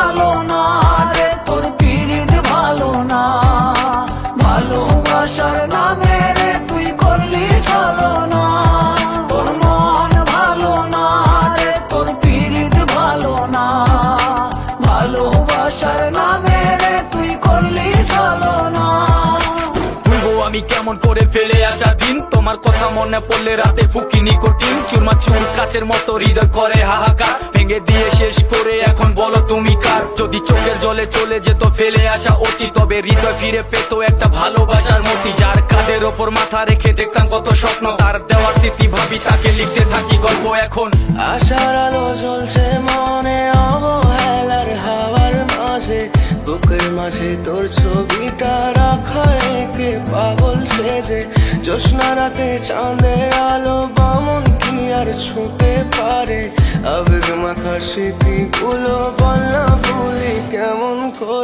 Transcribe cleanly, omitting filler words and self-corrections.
ভালো না রে, তোর পিরিত ভালো না। ভালোবাসার নামে রে তুই করলি ছলনা। তোর মন ভালো না রে, তোর পিরিত ভালো না। ভালোবাসার নামে রে তুই করলি ছলনা। আমি কেমন করে ফেলে আসা দিন, তোমার কথা মনে পড়লে রাতে ফুকি নিকোটিন। চুরমা চুর কাচের মতো হৃদয় করে হাহাকার, ভেঙে দিয়ে শেষ করে এখন বলো তুমি কার। যদি চোখের জলে চলে যেত ফেলে আসা অতি, তবে হৃদয় ফিরে পেত একটা ভালোবাসার মতি। যার কাঁধের ওপর মাথা রেখে দেখতাম কত স্বপ্ন, তার দেওয়ার স্মৃতি ভাবি তাকে লিখতে থাকি গল্প এখন। আশার আলো জ্বলছে মনে অবহেলার হাওয়ার মাঝে, বুকের মাঝে তোর ছবিটা রাখা একে পাগল সেজে। জ্যোৎস্না রাতে চাঁদের আলো বামন কি আর ছুঁতে পারে, আবেগ মাখা স্মৃতিগুলো বল না ভুলি কেমন করে।